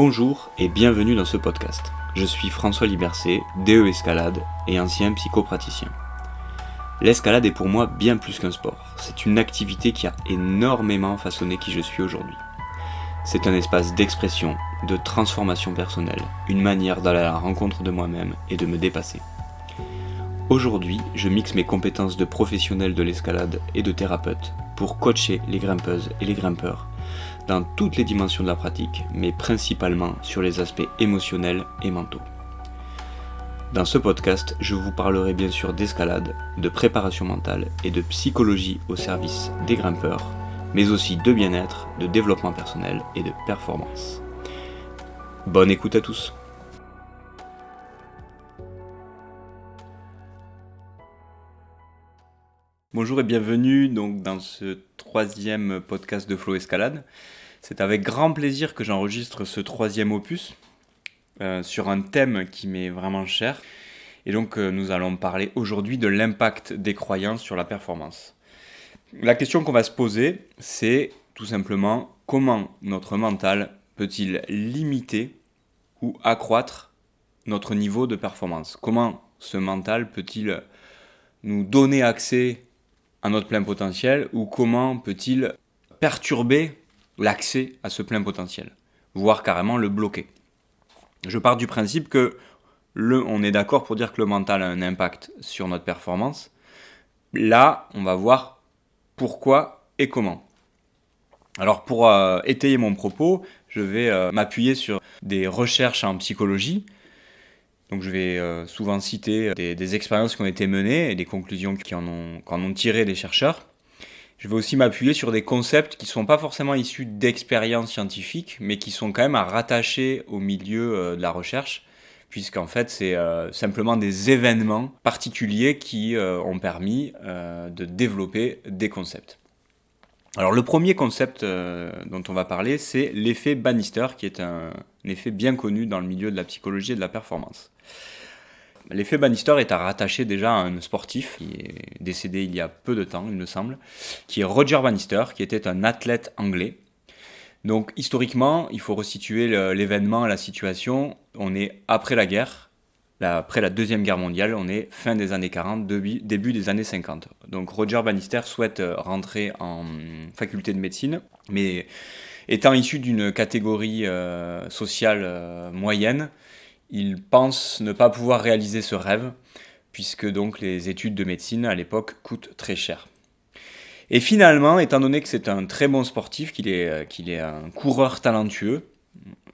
Bonjour et bienvenue dans ce podcast. Je suis François Libercé, DE Escalade et ancien psychopraticien. L'escalade est pour moi bien plus qu'un sport. C'est une activité qui a énormément façonné qui je suis aujourd'hui. C'est un espace d'expression, de transformation personnelle, une manière d'aller à la rencontre de moi-même et de me dépasser. Aujourd'hui, je mixe mes compétences de professionnel de l'escalade et de thérapeute pour coacher les grimpeuses et les grimpeurs dans toutes les dimensions de la pratique, mais principalement sur les aspects émotionnels et mentaux. Dans ce podcast, je vous parlerai bien sûr d'escalade, de préparation mentale et de psychologie au service des grimpeurs, mais aussi de bien-être, de développement personnel et de performance. Bonne écoute à tous. Bonjour et bienvenue donc dans ce troisième podcast de Flow Escalade. C'est avec grand plaisir que j'enregistre ce troisième opus sur un thème qui m'est vraiment cher. Et donc nous allons parler aujourd'hui de l'impact des croyances sur la performance. La question qu'on va se poser, c'est tout simplement comment notre mental peut-il limiter ou accroître notre niveau de performance ? Comment ce mental peut-il nous donner accès à notre plein potentiel ou comment peut-il perturber l'accès à ce plein potentiel, voire carrément le bloquer. Je pars du principe que on est d'accord pour dire que le mental a un impact sur notre performance. Là, on va voir pourquoi et comment. Alors pour étayer mon propos, je vais m'appuyer sur des recherches en psychologie. Donc je vais souvent citer des expériences qui ont été menées et des conclusions qu'en ont tiré des chercheurs. Je vais aussi m'appuyer sur des concepts qui ne sont pas forcément issus d'expériences scientifiques, mais qui sont quand même à rattacher au milieu de la recherche, puisqu'en fait c'est simplement des événements particuliers qui ont permis de développer des concepts. Alors le premier concept dont on va parler, c'est l'effet Bannister, qui est un effet bien connu dans le milieu de la psychologie et de la performance. L'effet Bannister est à rattacher déjà à un sportif qui est décédé il y a peu de temps, il me semble, qui est Roger Bannister, qui était un athlète anglais. Donc historiquement, il faut resituer l'événement, la situation. On est après la guerre, après la Deuxième Guerre mondiale, on est fin des années 40, début des années 50. Donc Roger Bannister souhaite rentrer en faculté de médecine, mais étant issu d'une catégorie sociale moyenne, il pense ne pas pouvoir réaliser ce rêve, puisque donc les études de médecine à l'époque coûtent très cher. Et finalement, étant donné que c'est un très bon sportif, qu'il est un coureur talentueux,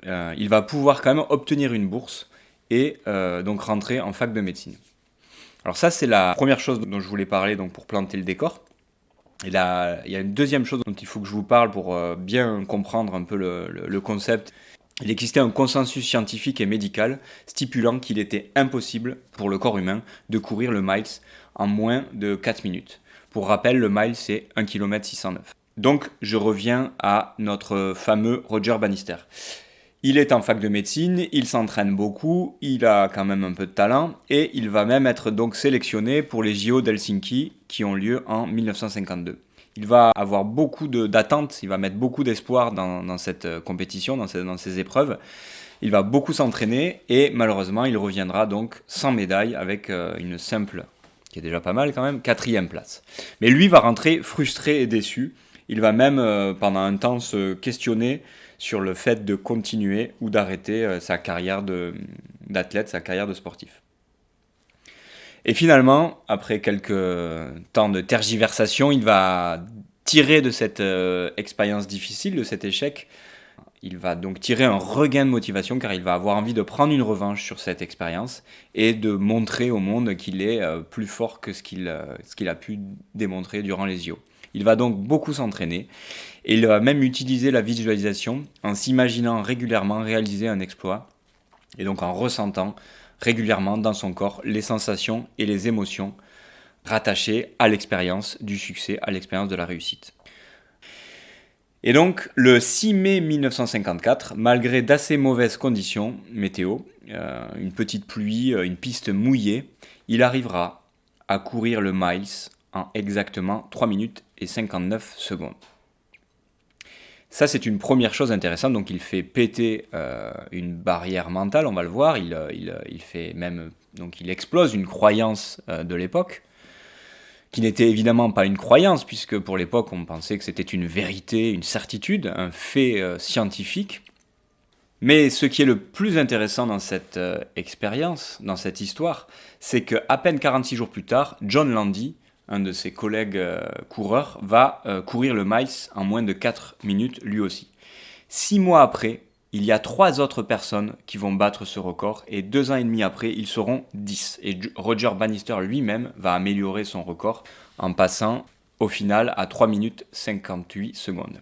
il va pouvoir quand même obtenir une bourse et donc rentrer en fac de médecine. Alors ça, c'est la première chose dont je voulais parler donc pour planter le décor. Et là, il y a une deuxième chose dont il faut que je vous parle pour bien comprendre un peu le concept. Il existait un consensus scientifique et médical stipulant qu'il était impossible pour le corps humain de courir le miles en moins de 4 minutes. Pour rappel, le mile, c'est 1 km 609. Donc, je reviens à notre fameux Roger Bannister. Il est en fac de médecine, il s'entraîne beaucoup, il a quand même un peu de talent et il va même être donc sélectionné pour les JO d'Helsinki qui ont lieu en 1952. Il va avoir beaucoup d'attentes, il va mettre beaucoup d'espoir dans cette compétition, dans ces épreuves. Il va beaucoup s'entraîner et malheureusement, il reviendra donc sans médaille avec une simple, qui est déjà pas mal quand même, 4e place. Mais lui va rentrer frustré et déçu. Il va même pendant un temps se questionner sur le fait de continuer ou d'arrêter sa carrière d'athlète, sa carrière de sportif. Et finalement, après quelques temps de tergiversation, il va tirer de cette expérience difficile, de cet échec. Il va donc tirer un regain de motivation car il va avoir envie de prendre une revanche sur cette expérience et de montrer au monde qu'il est plus fort que ce qu'il a pu démontrer durant les JO. Il va donc beaucoup s'entraîner et il va même utiliser la visualisation en s'imaginant régulièrement réaliser un exploit et donc en ressentant régulièrement dans son corps les sensations et les émotions rattachées à l'expérience du succès, à l'expérience de la réussite. Et donc, le 6 mai 1954, malgré d'assez mauvaises conditions météo, une petite pluie, une piste mouillée, il arrivera à courir le miles en exactement 3 minutes et 59 secondes. Ça, c'est une première chose intéressante. Donc, il fait péter une barrière mentale, on va le voir. Il fait même, donc, il explose une croyance de l'époque, qui n'était évidemment pas une croyance, puisque pour l'époque, on pensait que c'était une vérité, une certitude, un fait scientifique. Mais ce qui est le plus intéressant dans cette expérience, dans cette histoire, c'est qu'à peine 46 jours plus tard, John Landy, un de ses collègues coureurs, va courir le miles en moins de 4 minutes lui aussi. 6 mois après, il y a 3 autres personnes qui vont battre ce record, et 2 ans et demi après, ils seront 10. Et Roger Bannister lui-même va améliorer son record en passant au final à 3 minutes 58 secondes.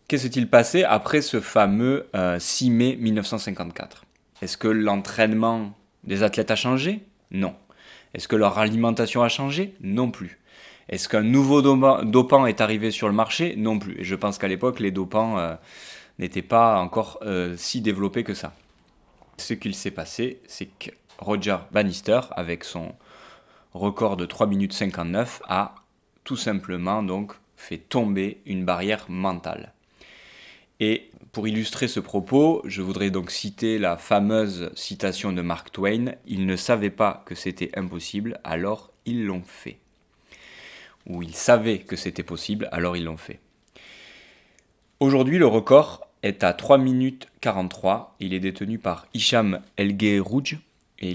Qu'est-ce qui s'est-il passé après ce fameux 6 mai 1954 ? Est-ce que l'entraînement des athlètes a changé ? Non. Est-ce que leur alimentation a changé ? Non plus. Est-ce qu'un nouveau dopant est arrivé sur le marché ? Non plus. Et je pense qu'à l'époque, les dopants n'étaient pas encore si développés que ça. Ce qu'il s'est passé, c'est que Roger Bannister, avec son record de 3 minutes 59, a tout simplement donc fait tomber une barrière mentale. Et pour illustrer ce propos, je voudrais donc citer la fameuse citation de Mark Twain « Ils ne savaient pas que c'était impossible, alors ils l'ont fait ». Ou ils savaient que c'était possible, alors ils l'ont fait. Aujourd'hui, le record est à 3 minutes 43. Il est détenu par Hicham El-Guerrouj et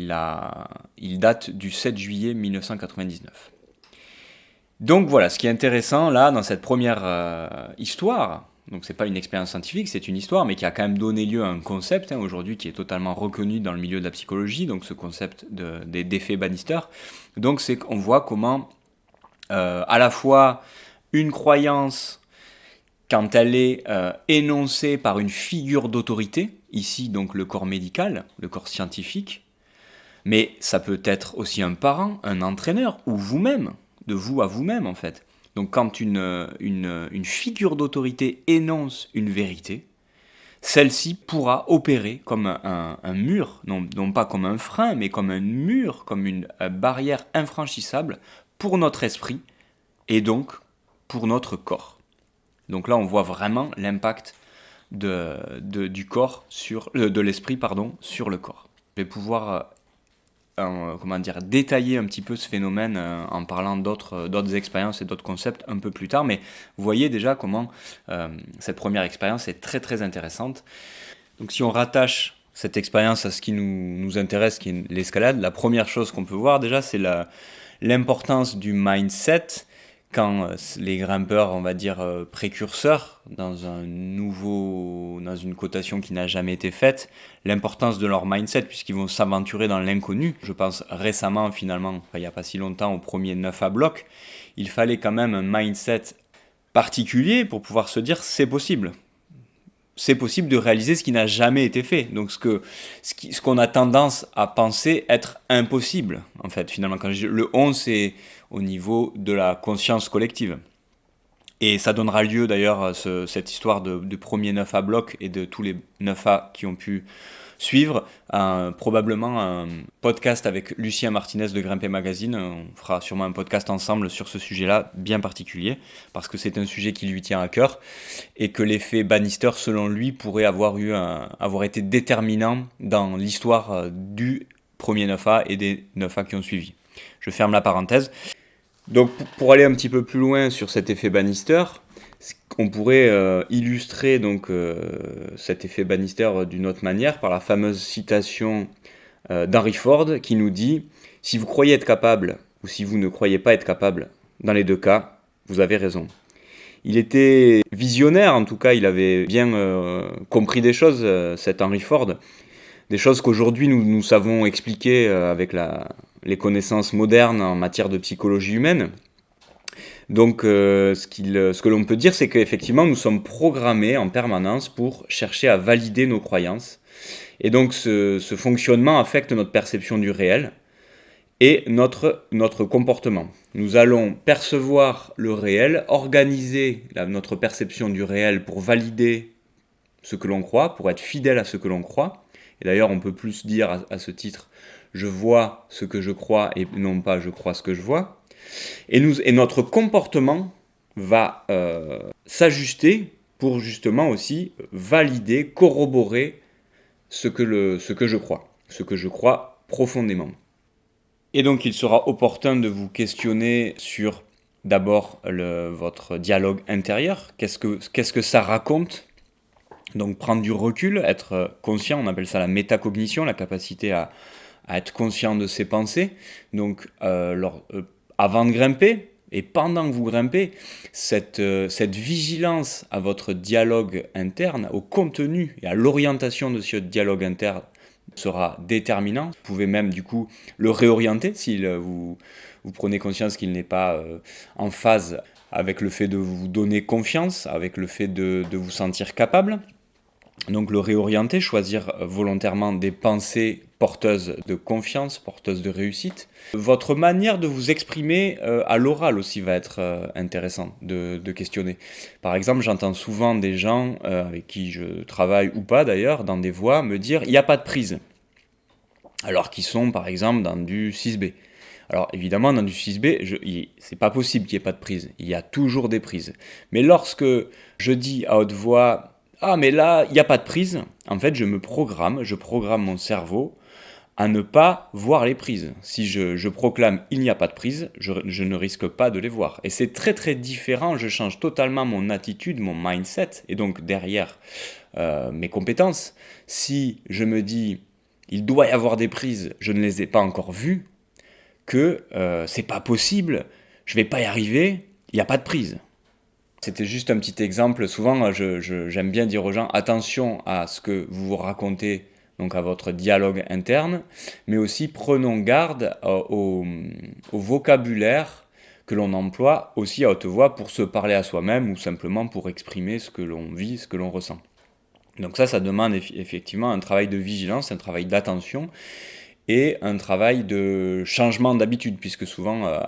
il date du 7 juillet 1999. Donc voilà, ce qui est intéressant là, dans cette première histoire, donc c'est pas une expérience scientifique, c'est une histoire, mais qui a quand même donné lieu à un concept aujourd'hui qui est totalement reconnu dans le milieu de la psychologie, donc ce concept d'effet Bannister. Donc c'est qu'on voit comment à la fois une croyance, quand elle est énoncée par une figure d'autorité, ici donc le corps médical, le corps scientifique, mais ça peut être aussi un parent, un entraîneur, ou vous-même, de vous à vous-même en fait. Donc quand une figure d'autorité énonce une vérité, celle-ci pourra opérer comme un mur, non pas comme un frein, mais comme un mur, comme une barrière infranchissable pour notre esprit et donc pour notre corps. Donc là, on voit vraiment l'impact du corps de l'esprit sur le corps. Je vais pouvoir détailler un petit peu ce phénomène en parlant d'autres expériences et d'autres concepts un peu plus tard, mais vous voyez déjà comment cette première expérience est très très intéressante. Donc si on rattache cette expérience à ce qui nous intéresse, qui est l'escalade, la première chose qu'on peut voir déjà, c'est l'importance du mindset quand les grimpeurs, on va dire précurseurs, dans une cotation qui n'a jamais été faite, l'importance de leur mindset, puisqu'ils vont s'aventurer dans l'inconnu. Je pense récemment, finalement, il n'y a pas si longtemps, au premier 9 à bloc, il fallait quand même un mindset particulier pour pouvoir se dire c'est possible. C'est possible de réaliser ce qui n'a jamais été fait. Donc ce qu'on a tendance à penser être impossible, en fait, finalement. Quand je dis le 11, c'est au niveau de la conscience collective. Et ça donnera lieu d'ailleurs, cette histoire de premier 9 à bloc et de tous les 9A qui ont pu suivre, probablement un podcast avec Lucien Martinez de Grimper Magazine. On fera sûrement un podcast ensemble sur ce sujet-là, bien particulier, parce que c'est un sujet qui lui tient à cœur, et que l'effet Bannister, selon lui, pourrait avoir été déterminant dans l'histoire du premier 9A et des 9A qui ont suivi. Je ferme la parenthèse. Donc pour aller un petit peu plus loin sur cet effet Bannister, on pourrait illustrer donc cet effet Bannister d'une autre manière par la fameuse citation d'Henry Ford qui nous dit « Si vous croyez être capable ou si vous ne croyez pas être capable, dans les deux cas, vous avez raison ». Il était visionnaire, en tout cas il avait bien compris des choses, cet Henry Ford, des choses qu'aujourd'hui nous savons expliquer avec les connaissances modernes en matière de psychologie humaine. Donc ce que l'on peut dire, c'est qu'effectivement nous sommes programmés en permanence pour chercher à valider nos croyances. Et donc ce fonctionnement affecte notre perception du réel et notre comportement. Nous allons percevoir le réel, organiser notre perception du réel pour valider ce que l'on croit, pour être fidèle à ce que l'on croit. Et d'ailleurs on peut plus dire à ce titre « je vois ce que je crois » et non pas « je crois ce que je vois ». Et notre comportement va s'ajuster pour justement aussi valider, corroborer ce que je crois profondément. Et donc il sera opportun de vous questionner sur d'abord votre dialogue intérieur, qu'est-ce que ça raconte. Donc prendre du recul, être conscient, on appelle ça la métacognition, la capacité à être conscient de ses pensées. Donc avant de grimper et pendant que vous grimpez, cette vigilance à votre dialogue interne, au contenu et à l'orientation de ce dialogue interne sera déterminant. Vous pouvez même du coup le réorienter si vous prenez conscience qu'il n'est pas en phase avec le fait de vous donner confiance, avec le fait de vous sentir capable. Donc le réorienter, choisir volontairement des pensées porteuses de confiance, porteuses de réussite. Votre manière de vous exprimer à l'oral aussi va être intéressant de questionner. Par exemple, j'entends souvent des gens avec qui je travaille ou pas d'ailleurs, dans des voix, me dire « il n'y a pas de prise ». Alors qu'ils sont par exemple dans du 6B. Alors évidemment, dans du 6B, c'est pas possible qu'il n'y ait pas de prise. Il y a toujours des prises. Mais lorsque je dis à haute voix « ah mais là, il n'y a pas de prise », en fait je programme mon cerveau à ne pas voir les prises. Si je proclame « il n'y a pas de prise », je ne risque pas de les voir. Et c'est très très différent, je change totalement mon attitude, mon mindset, et donc derrière mes compétences. Si je me dis « il doit y avoir des prises, je ne les ai pas encore vues », que c'est pas possible, je vais pas y arriver, il n'y a pas de prise. C'était juste un petit exemple. Souvent, j'aime bien dire aux gens, attention à ce que vous vous racontez, donc à votre dialogue interne, mais aussi prenons garde au vocabulaire que l'on emploie aussi à haute voix pour se parler à soi-même ou simplement pour exprimer ce que l'on vit, ce que l'on ressent. Donc ça demande effectivement un travail de vigilance, un travail d'attention et un travail de changement d'habitude, puisque souvent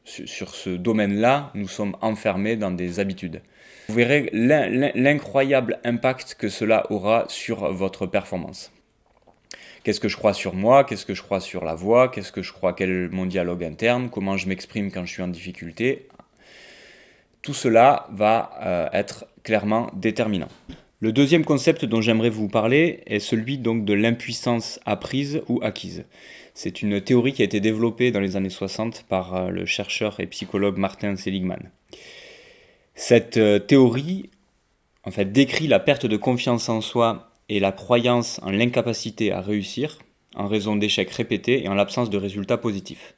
sur ce domaine-là, nous sommes enfermés dans des habitudes. Vous verrez l'incroyable impact que cela aura sur votre performance. Qu'est-ce que je crois sur moi? Qu'est-ce que je crois sur la voix? Qu'est-ce que je crois? Quel est mon dialogue interne? Comment je m'exprime quand je suis en difficulté? Tout cela va être clairement déterminant. Le deuxième concept dont j'aimerais vous parler est celui donc de l'impuissance apprise ou acquise. C'est une théorie qui a été développée dans les années 60 par le chercheur et psychologue Martin Seligman. Cette théorie en fait, décrit la perte de confiance en soi et la croyance en l'incapacité à réussir en raison d'échecs répétés et en l'absence de résultats positifs.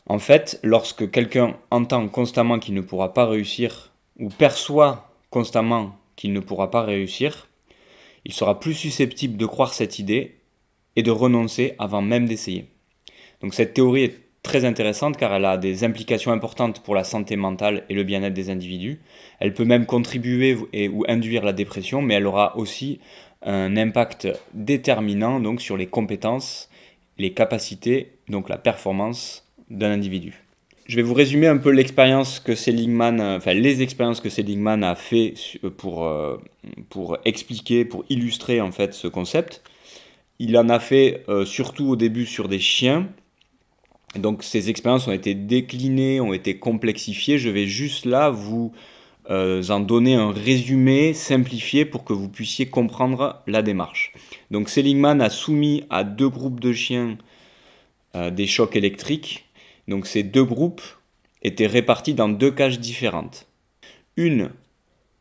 En fait, lorsque quelqu'un entend constamment qu'il ne pourra pas réussir ou perçoit constamment qu'il ne pourra pas réussir, il sera plus susceptible de croire cette idée et de renoncer avant même d'essayer. Donc cette théorie est très intéressante car elle a des implications importantes pour la santé mentale et le bien-être des individus. Elle peut même contribuer ou induire la dépression, mais elle aura aussi un impact déterminant donc, sur les compétences, les capacités, donc la performance d'un individu. Je vais vous résumer un peu les expériences que Seligman a fait pour expliquer, pour illustrer en fait ce concept. Il en a fait surtout au début sur des chiens. Donc ces expériences ont été déclinées, ont été complexifiées. Je vais juste là vous en donner un résumé simplifié pour que vous puissiez comprendre la démarche. Donc Seligman a soumis à 2 groupes de chiens des chocs électriques. Donc ces 2 groupes étaient répartis dans 2 cages différentes. Une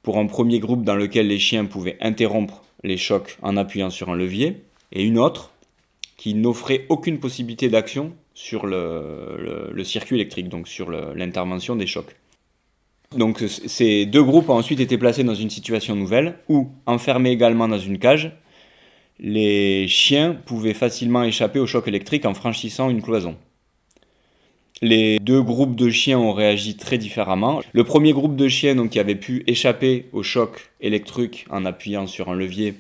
pour un premier groupe dans lequel les chiens pouvaient interrompre les chocs en appuyant sur un levier, et une autre qui n'offrait aucune possibilité d'action sur le circuit électrique, donc sur l'intervention des chocs. Donc ces 2 groupes ont ensuite été placés dans une situation nouvelle, où, enfermés également dans une cage, les chiens pouvaient facilement échapper au choc électrique en franchissant une cloison. Les 2 groupes de chiens ont réagi très différemment. Le premier groupe de chiens donc, qui avait pu échapper au choc électrique en appuyant sur un levier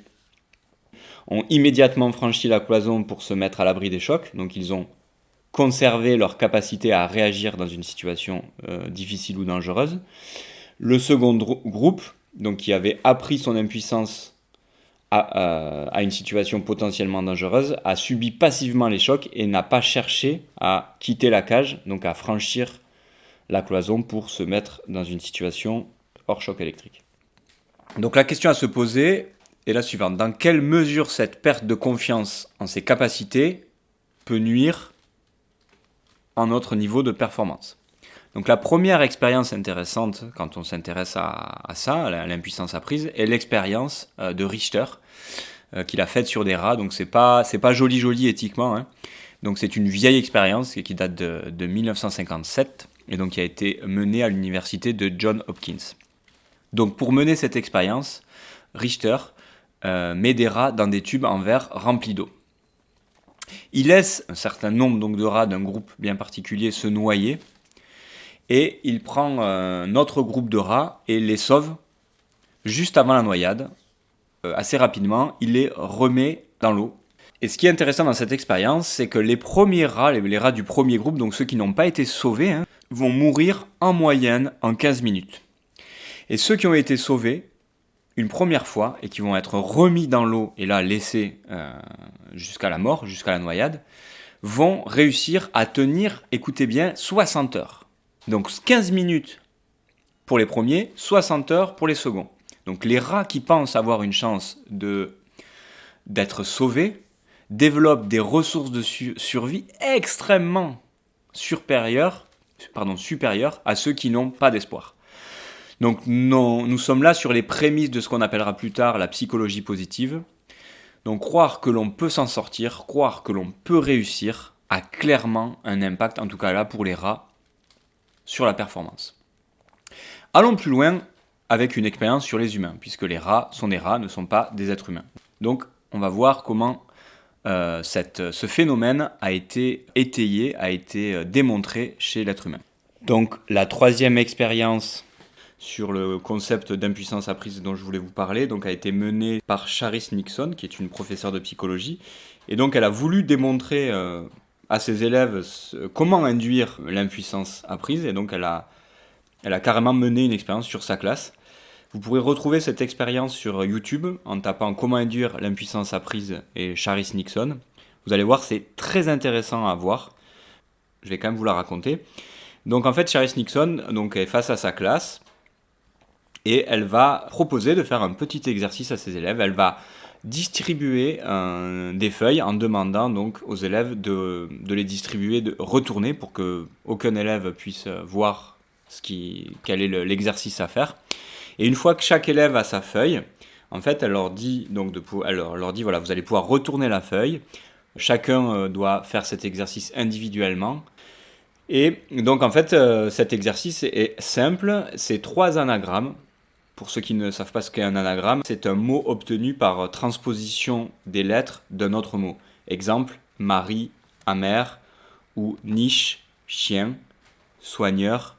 ont immédiatement franchi la cloison pour se mettre à l'abri des chocs. Donc ils ont conservé leur capacité à réagir dans une situation difficile ou dangereuse. Le second groupe, donc, qui avait appris son impuissance à une situation potentiellement dangereuse, a subi passivement les chocs et n'a pas cherché à quitter la cage, donc à franchir la cloison pour se mettre dans une situation hors choc électrique. Donc la question à se poser est la suivante. Dans quelle mesure cette perte de confiance en ses capacités peut nuire à notre niveau de performance? Donc la première expérience intéressante quand on s'intéresse à ça, à l'impuissance apprise, est l'expérience de Richter qu'il a faite sur des rats. Donc c'est pas joli éthiquement, hein. Donc c'est une vieille expérience qui date de 1957 et donc qui a été menée à l'université de Johns Hopkins. Donc pour mener cette expérience, Richter met des rats dans des tubes en verre remplis d'eau. Il laisse un certain nombre donc, de rats d'un groupe bien particulier se noyer et il prend un autre groupe de rats et les sauve juste avant la noyade. Assez rapidement, il les remet dans l'eau. Et ce qui est intéressant dans cette expérience, c'est que les premiers rats, les rats du premier groupe, donc ceux qui n'ont pas été sauvés, vont mourir en moyenne en 15 minutes. Et ceux qui ont été sauvés une première fois et qui vont être remis dans l'eau et là laissés jusqu'à la mort, jusqu'à la noyade, vont réussir à tenir, écoutez bien, 60 heures. Donc 15 minutes pour les premiers, 60 heures pour les seconds. Donc les rats qui pensent avoir une chance d'être sauvés développent des ressources de survie extrêmement supérieures à ceux qui n'ont pas d'espoir. Donc nous sommes là sur les prémices de ce qu'on appellera plus tard la psychologie positive. Donc croire que l'on peut s'en sortir, croire que l'on peut réussir, a clairement un impact, en tout cas là pour les rats, sur la performance. Allons plus loin avec une expérience sur les humains, puisque les rats sont des rats, ne sont pas des êtres humains. Donc on va voir comment ce phénomène a été étayé, a été démontré chez l'être humain. Donc la troisième expérience sur le concept d'impuissance apprise dont je voulais vous parler, donc a été menée par Charis Nixon, qui est une professeure de psychologie, et donc elle a voulu démontrer à ses élèves comment induire l'impuissance apprise, et donc elle a carrément mené une expérience sur sa classe. Vous pourrez retrouver cette expérience sur YouTube en tapant comment induire l'impuissance apprise et Charis Nixon. Vous allez voir, c'est très intéressant à voir. Je vais quand même vous la raconter. Donc en fait, Charis Nixon est face à sa classe et elle va proposer de faire un petit exercice à ses élèves. Elle va distribuer des feuilles en demandant donc aux élèves de les distribuer, de retourner pour qu'aucun élève puisse voir quel est l'exercice à faire. Et une fois que chaque élève a sa feuille, en fait, elle leur dit voilà, vous allez pouvoir retourner la feuille. Chacun doit faire cet exercice individuellement. Et donc, en fait, cet exercice est simple. C'est 3 anagrammes. Pour ceux qui ne savent pas ce qu'est un anagramme, c'est un mot obtenu par transposition des lettres d'un autre mot. Exemple, mari, amère, ou niche, chien, soigneur,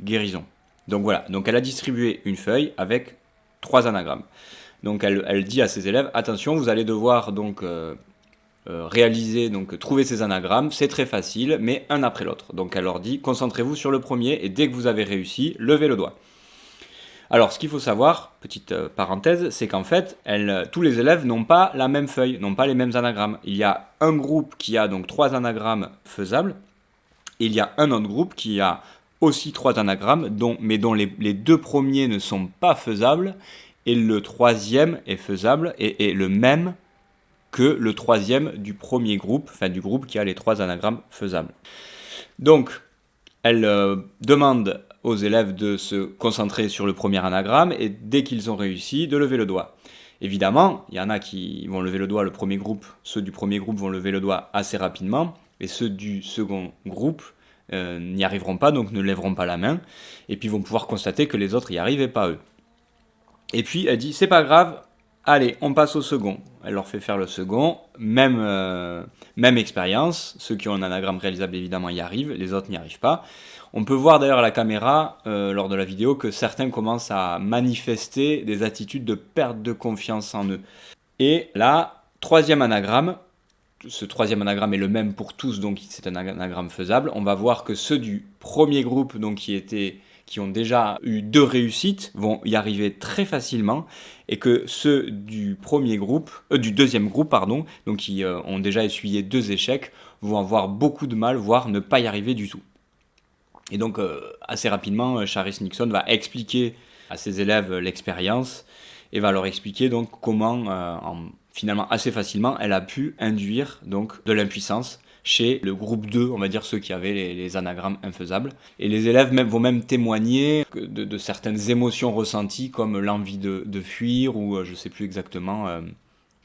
guérison. Donc voilà, donc elle a distribué une feuille avec 3 anagrammes. Donc elle dit à ses élèves, attention, vous allez devoir donc trouver ces anagrammes, c'est très facile, mais un après l'autre. Donc elle leur dit, concentrez-vous sur le premier, et dès que vous avez réussi, levez le doigt. Alors ce qu'il faut savoir, petite parenthèse, c'est qu'en fait, tous les élèves n'ont pas la même feuille, n'ont pas les mêmes anagrammes. Il y a un groupe qui a donc 3 anagrammes faisables, et il y a un autre groupe qui a aussi 3 anagrammes, dont les 2 premiers ne sont pas faisables, et le 3e est faisable, et le même que le 3e du premier groupe, enfin du groupe qui a les 3 anagrammes faisables. Donc, elle demande aux élèves de se concentrer sur le premier anagramme, et dès qu'ils ont réussi, de lever le doigt. Évidemment, il y en a qui vont lever le doigt, ceux du premier groupe vont lever le doigt assez rapidement, et ceux du second groupe n'y arriveront pas, donc ne lèveront pas la main, et puis vont pouvoir constater que les autres n'y arrivaient pas eux. Et puis elle dit, c'est pas grave, allez, on passe au second. Elle leur fait faire le second, même expérience, ceux qui ont un anagramme réalisable évidemment y arrivent, les autres n'y arrivent pas. On peut voir d'ailleurs à la caméra, lors de la vidéo, que certains commencent à manifester des attitudes de perte de confiance en eux. Et là, 3e anagramme, ce 3e anagramme est le même pour tous, donc c'est un anagramme faisable. On va voir que ceux du premier groupe, donc qui ont déjà eu 2 réussites, vont y arriver très facilement, et que ceux du deuxième groupe, donc qui ont déjà essuyé 2 échecs, vont avoir beaucoup de mal, voire ne pas y arriver du tout. Et donc assez rapidement, Charis Nixon va expliquer à ses élèves l'expérience et va leur expliquer donc comment, finalement assez facilement, elle a pu induire donc de l'impuissance chez le groupe 2, on va dire ceux qui avaient les anagrammes infaisables. Et les élèves vont même témoigner de certaines émotions ressenties comme l'envie de fuir ou je ne sais plus exactement,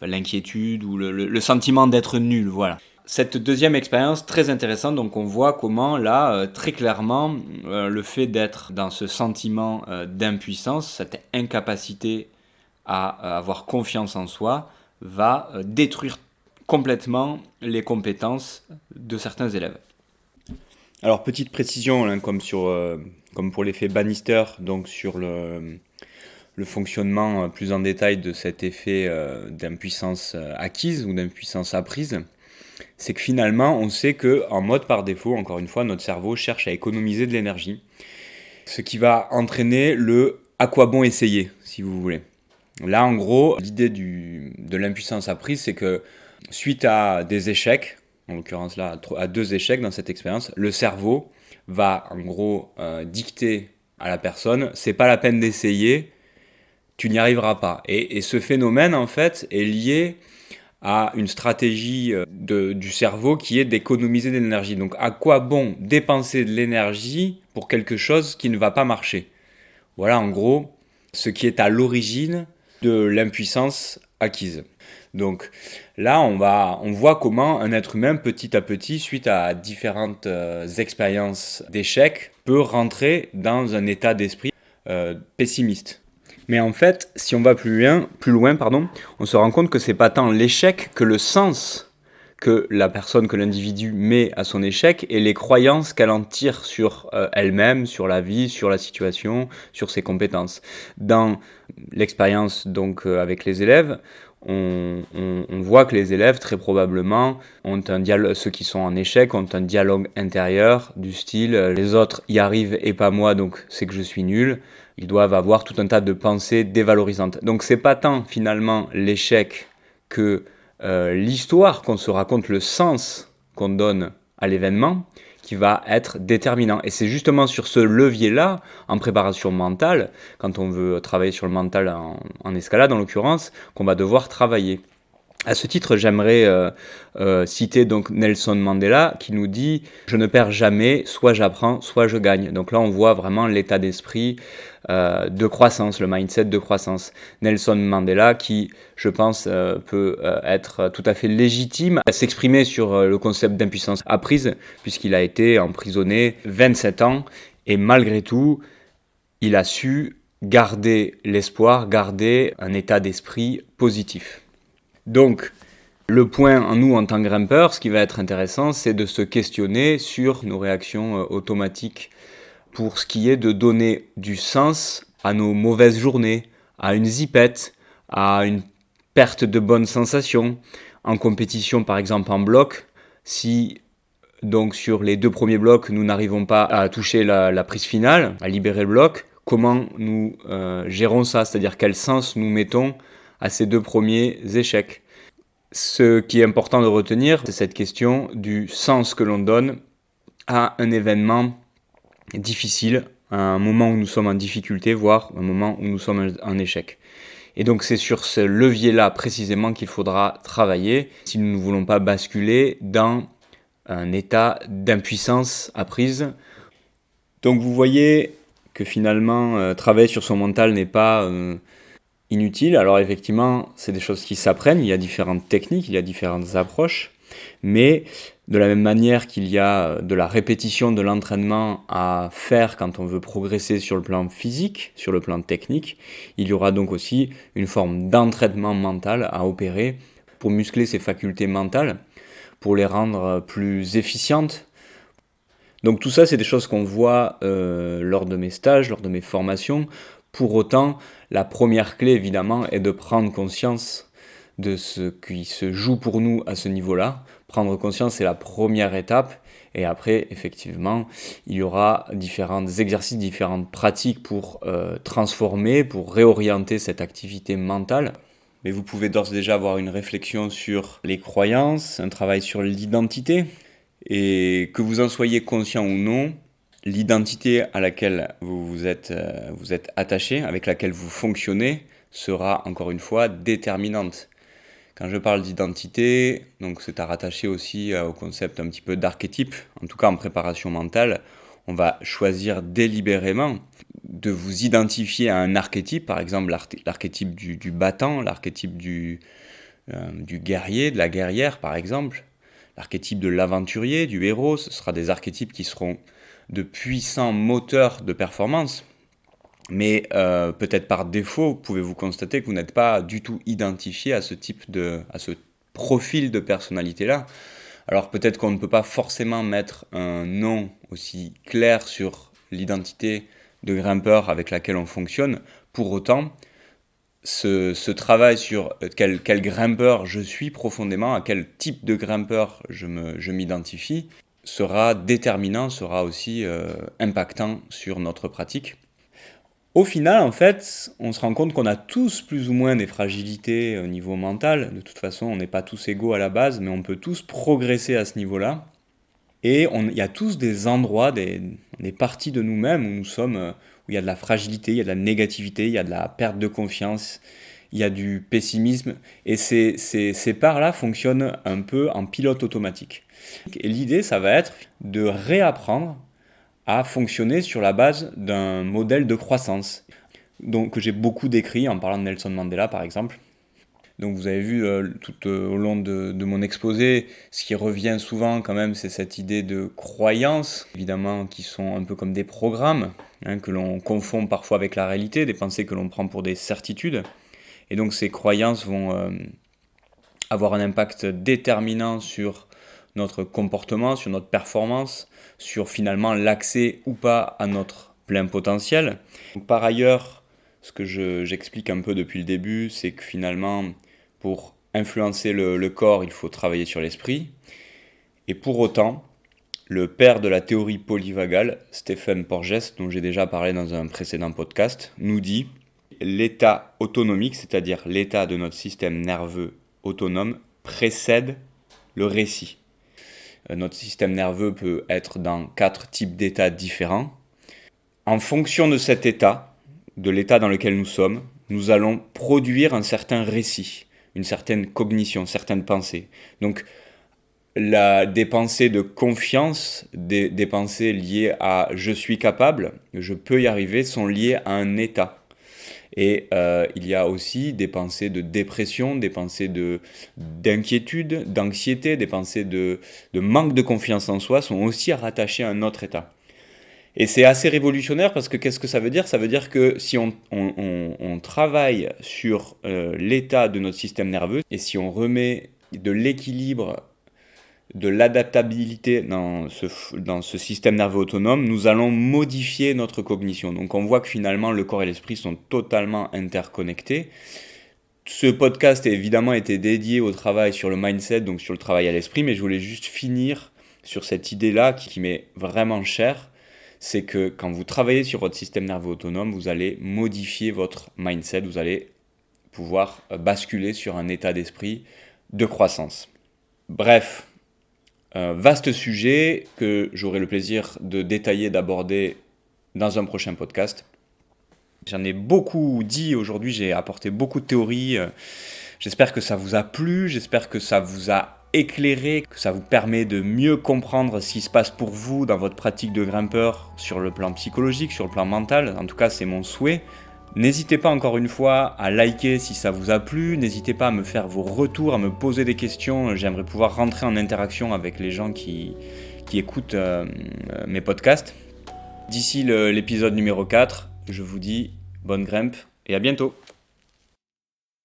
l'inquiétude ou le sentiment d'être nul, voilà. Cette deuxième expérience très intéressante, donc on voit comment là, très clairement, le fait d'être dans ce sentiment d'impuissance, cette incapacité à avoir confiance en soi, va détruire complètement les compétences de certains élèves. Alors petite précision, hein, comme pour l'effet Bannister, donc sur le fonctionnement plus en détail de cet effet d'impuissance acquise ou d'impuissance apprise, c'est que finalement on sait qu'en mode par défaut, encore une fois, notre cerveau cherche à économiser de l'énergie, ce qui va entraîner le « à quoi bon essayer » si vous voulez. Là, en gros, l'idée de l'impuissance apprise, c'est que suite à des échecs, en l'occurrence là, à 2 échecs dans cette expérience, le cerveau va en gros dicter à la personne, c'est pas la peine d'essayer, tu n'y arriveras pas. Et ce phénomène, en fait, est lié à une stratégie du cerveau qui est d'économiser de l'énergie. Donc, à quoi bon dépenser de l'énergie pour quelque chose qui ne va pas marcher ? Voilà, en gros, ce qui est à l'origine de l'impuissance acquise. Donc là, on voit comment un être humain, petit à petit, suite à différentes expériences d'échecs, peut rentrer dans un état d'esprit pessimiste. Mais en fait, si on va plus loin, on se rend compte que c'est pas tant l'échec que le sens que l'individu met à son échec et les croyances qu'elle en tire sur elle-même, sur la vie, sur la situation, sur ses compétences. Dans l'expérience donc avec les élèves, on voit que les élèves, très probablement, ont un dialogue, ceux qui sont en échec ont un dialogue intérieur du style les autres y arrivent et pas moi, donc c'est que je suis nul. Ils doivent avoir tout un tas de pensées dévalorisantes. Donc c'est pas tant finalement l'échec que l'histoire qu'on se raconte, le sens qu'on donne à l'événement, qui va être déterminant. Et c'est justement sur ce levier-là, en préparation mentale, quand on veut travailler sur le mental en escalade en l'occurrence, qu'on va devoir travailler. À ce titre, j'aimerais citer donc Nelson Mandela qui nous dit « Je ne perds jamais, soit j'apprends, soit je gagne ». Donc là, on voit vraiment l'état d'esprit de croissance, le mindset de croissance. Nelson Mandela qui, je pense, peut être tout à fait légitime à s'exprimer sur le concept d'impuissance apprise puisqu'il a été emprisonné 27 ans et malgré tout, il a su garder l'espoir, garder un état d'esprit positif. Donc, le point en nous en tant que grimpeurs, ce qui va être intéressant, c'est de se questionner sur nos réactions automatiques pour ce qui est de donner du sens à nos mauvaises journées, à une zipette, à une perte de bonnes sensations. En compétition, par exemple en bloc, si donc sur les 2 premiers blocs, nous n'arrivons pas à toucher la prise finale, à libérer le bloc, comment nous gérons ça ? C'est-à-dire quel sens nous mettons à ces 2 premiers échecs. Ce qui est important de retenir, c'est cette question du sens que l'on donne à un événement difficile, à un moment où nous sommes en difficulté, voire un moment où nous sommes en échec. Et donc c'est sur ce levier-là précisément qu'il faudra travailler si nous ne voulons pas basculer dans un état d'impuissance apprise. Donc vous voyez que finalement, travailler sur son mental n'est pas inutile. Alors effectivement, c'est des choses qui s'apprennent, il y a différentes techniques, il y a différentes approches, mais de la même manière qu'il y a de la répétition, de l'entraînement à faire quand on veut progresser sur le plan physique, sur le plan technique, il y aura donc aussi une forme d'entraînement mental à opérer pour muscler ses facultés mentales, pour les rendre plus efficientes. Donc tout ça, c'est des choses qu'on voit lors de mes stages, lors de mes formations. Pour autant, la première clé, évidemment, est de prendre conscience de ce qui se joue pour nous à ce niveau-là. Prendre conscience, c'est la première étape. Et après, effectivement, il y aura différents exercices, différentes pratiques pour transformer, pour réorienter cette activité mentale. Mais vous pouvez d'ores et déjà avoir une réflexion sur les croyances, un travail sur l'identité. Et que vous en soyez conscient ou non, L'identité à laquelle vous êtes attaché, avec laquelle vous fonctionnez, sera encore une fois déterminante. Quand je parle d'identité, donc c'est à rattacher aussi au concept un petit peu d'archétype. En tout cas, en préparation mentale, on va choisir délibérément de vous identifier à un archétype, par exemple l'archétype du battant, l'archétype du guerrier, de la guerrière par exemple, l'archétype de l'aventurier, du héros. Ce sera des archétypes qui seront de puissants moteurs de performance. Mais peut-être par défaut, vous pouvez vous constater que vous n'êtes pas du tout identifié à ce profil de personnalité-là. Alors peut-être qu'on ne peut pas forcément mettre un nom aussi clair sur l'identité de grimpeur avec laquelle on fonctionne. Pour autant, ce travail sur quel grimpeur je suis profondément, à quel type de grimpeur je m'identifie, sera déterminant, sera aussi impactant sur notre pratique. Au final, en fait, on se rend compte qu'on a tous plus ou moins des fragilités au niveau mental. De toute façon, on n'est pas tous égaux à la base, mais on peut tous progresser à ce niveau-là. Et il y a tous des endroits, des parties de nous-mêmes où il y a de la fragilité, il y a de la négativité, il y a de la perte de confiance, il y a du pessimisme. Et ces parts-là fonctionnent un peu en pilote automatique. Et l'idée, ça va être de réapprendre à fonctionner sur la base d'un modèle de croissance, donc, que j'ai beaucoup décrit en parlant de Nelson Mandela par exemple. Donc vous avez vu tout au long de mon exposé, ce qui revient souvent quand même, c'est cette idée de croyances, évidemment, qui sont un peu comme des programmes, que l'on confond parfois avec la réalité, des pensées que l'on prend pour des certitudes. Et donc ces croyances vont avoir un impact déterminant sur notre comportement, sur notre performance, sur finalement l'accès ou pas à notre plein potentiel. Par ailleurs, ce que j'explique un peu depuis le début, c'est que finalement, pour influencer le corps, il faut travailler sur l'esprit. Et pour autant, le père de la théorie polyvagale, Stephen Porges, dont j'ai déjà parlé dans un précédent podcast, nous dit « L'état autonomique, c'est-à-dire l'état de notre système nerveux autonome, précède le récit ». Notre système nerveux peut être dans 4 types d'états différents. En fonction de cet état, de l'état dans lequel nous sommes, nous allons produire un certain récit, une certaine cognition, certaines pensées. Donc, des pensées de confiance, des pensées liées à « je suis capable »,« je peux y arriver » sont liées à un état. Et il y a aussi des pensées de dépression, des pensées d'inquiétude, d'anxiété, des pensées de manque de confiance en soi sont aussi rattachées à un autre état. Et c'est assez révolutionnaire parce que qu'est-ce que ça veut dire ? Ça veut dire que si on travaille sur l'état de notre système nerveux et si on remet de l'équilibre, de l'adaptabilité dans ce système nerveux autonome, nous allons modifier notre cognition. Donc on voit que finalement le corps et l'esprit sont totalement interconnectés. Ce podcast a évidemment été dédié au travail sur le mindset, donc sur le travail à l'esprit, mais je voulais juste finir sur cette idée-là qui m'est vraiment chère. C'est que quand vous travaillez sur votre système nerveux autonome, vous allez modifier votre mindset, vous allez pouvoir basculer sur un état d'esprit de croissance. Bref, vaste sujet que j'aurai le plaisir de détailler, d'aborder dans un prochain podcast. J'en ai beaucoup dit aujourd'hui, j'ai apporté beaucoup de théories. J'espère que ça vous a plu, j'espère que ça vous a éclairé, que ça vous permet de mieux comprendre ce qui se passe pour vous dans votre pratique de grimpeur sur le plan psychologique, sur le plan mental. En tout cas, c'est mon souhait. N'hésitez pas encore une fois à liker si ça vous a plu, n'hésitez pas à me faire vos retours, à me poser des questions. J'aimerais pouvoir rentrer en interaction avec les gens qui écoutent mes podcasts. D'ici l'épisode numéro 4, je vous dis bonne grimpe et à bientôt.